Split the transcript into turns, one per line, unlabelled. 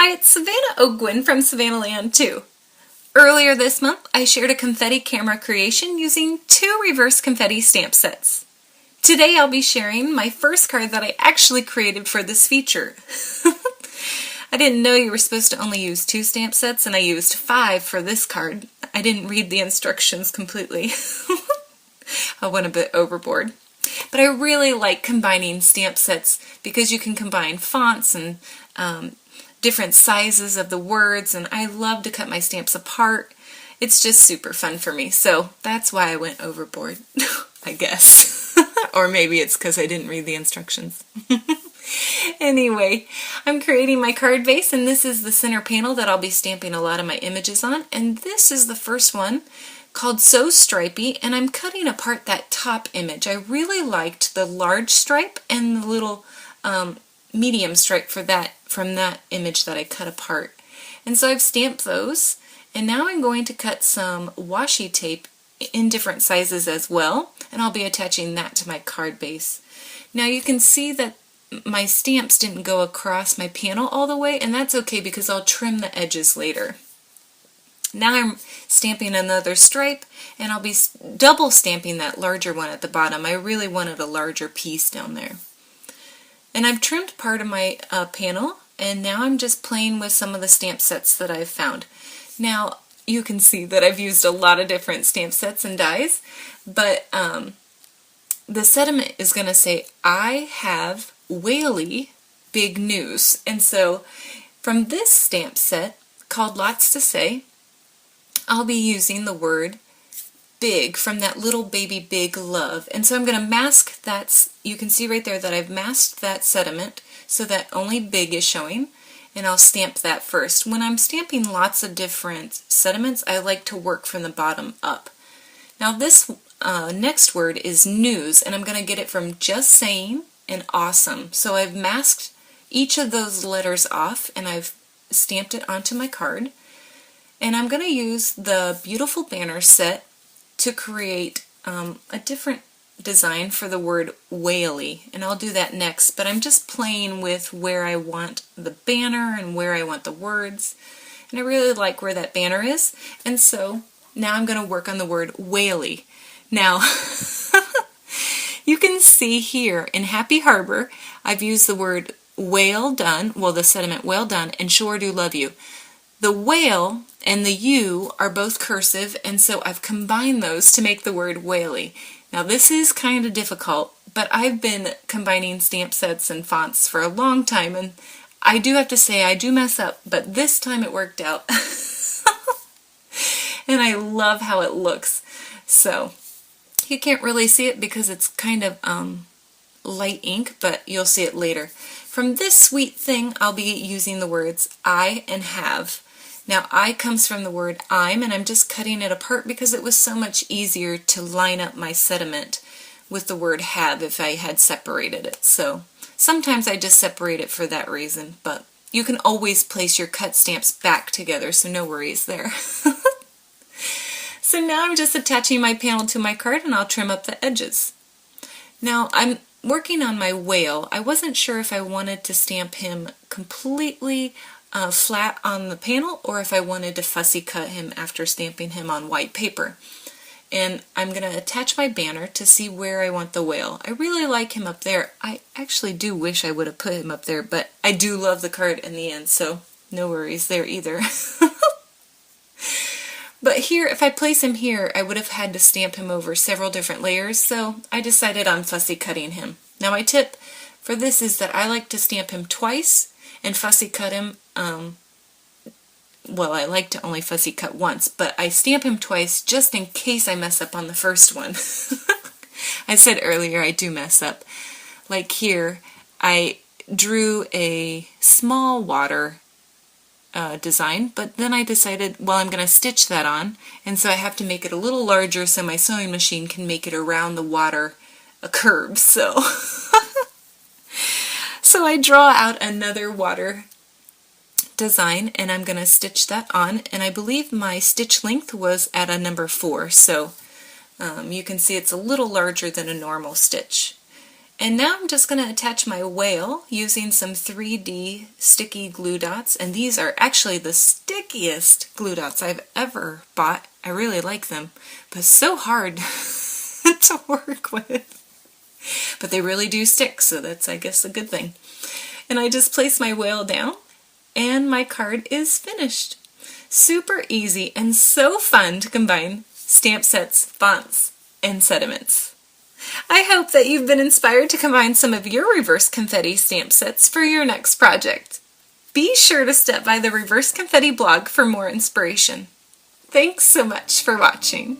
Hi, it's Savannah Ogwin from Savannah Land 2. Earlier this month, I shared a confetti camera creation using 2 reverse confetti stamp sets. Today I'll be sharing my first card that I actually created for this feature. I didn't know you were supposed to only use 2 stamp sets, and I used 5 for this card. I didn't read the instructions completely. I went a bit overboard. But I really like combining stamp sets because you can combine fonts and different sizes of the words, and I love to cut my stamps apart. It's just super fun for me, so that's why I went overboard, I guess. Or maybe it's because I didn't read the instructions. Anyway, I'm creating my card base, and this is the center panel that I'll be stamping a lot of my images on, and this is the first one called So Stripey, and I'm cutting apart that top image. I really liked the large stripe and the little medium stripe from that image that I cut apart. And so I've stamped those, and now I'm going to cut some washi tape in different sizes as well, and I'll be attaching that to my card base. Now you can see that my stamps didn't go across my panel all the way, and that's okay because I'll trim the edges later. Now I'm stamping another stripe, and I'll be double stamping that larger one at the bottom. I really wanted a larger piece down there. And I've trimmed part of my panel, and now I'm just playing with some of the stamp sets that I've found. Now you can see that I've used a lot of different stamp sets and dies, but the sentiment is going to say, I have WHALEY big news. And so from this stamp set called Lots to Say, I'll be using the word big from that little baby big love. And so I'm going to mask that. You can see right there that I've masked that sentiment so that only big is showing, and I'll stamp that first. When I'm stamping lots of different sentiments, I like to work from the bottom up. Now this next word is news, and I'm going to get it from just saying and awesome. So I've masked each of those letters off, and I've stamped it onto my card. And I'm going to use the Beautiful Banner set to create a different design for the word WHALEY, and I'll do that next, but I'm just playing with where I want the banner and where I want the words, and I really like where that banner is, and so now I'm going to work on the word WHALEY. Now, you can see here in Happy Harbor, I've used the word whale done, well the sentiment well done, and sure do love you. The whale and the U are both cursive, and so I've combined those to make the word WHALEY. Now this is kind of difficult, but I've been combining stamp sets and fonts for a long time, and I do have to say I do mess up, but this time it worked out. And I love how it looks. So you can't really see it because it's kind of light ink, but you'll see it later. From this sweet thing, I'll be using the words I and have. Now, I comes from the word I'm, and I'm just cutting it apart because it was so much easier to line up my sentiment with the word have if I had separated it. So sometimes I just separate it for that reason, but you can always place your cut stamps back together, so no worries there. So now I'm just attaching my panel to my card, and I'll trim up the edges. Now, I'm working on my whale. I wasn't sure if I wanted to stamp him completely flat on the panel, or if I wanted to fussy cut him after stamping him on white paper. And I'm going to attach my banner to see where I want the whale. I really like him up there. I actually do wish I would have put him up there, but I do love the card in the end, so no worries there either. But here, if I place him here, I would have had to stamp him over several different layers, so I decided on fussy cutting him. Now my tip for this is that I like to stamp him twice and fussy cut him. Well, I like to only fussy cut once, but I stamp him twice just in case I mess up on the first one. I said earlier I do mess up. Like here, I drew a small water design, but then I decided, well, I'm going to stitch that on, and so I have to make it a little larger so my sewing machine can make it around the water curve. So I draw out another water design, and I'm going to stitch that on, and I believe my stitch length was at a number 4, so you can see it's a little larger than a normal stitch. And now I'm just going to attach my whale using some 3D sticky glue dots, and these are actually the stickiest glue dots I've ever bought. I really like them, but so hard to work with. But they really do stick, so that's, I guess, a good thing. And I just place my whale down, and my card is finished. Super easy and so fun to combine stamp sets, fonts, and sentiments. I hope that you've been inspired to combine some of your reverse confetti stamp sets for your next project. Be sure to step by the Reverse Confetti blog for more inspiration. Thanks so much for watching.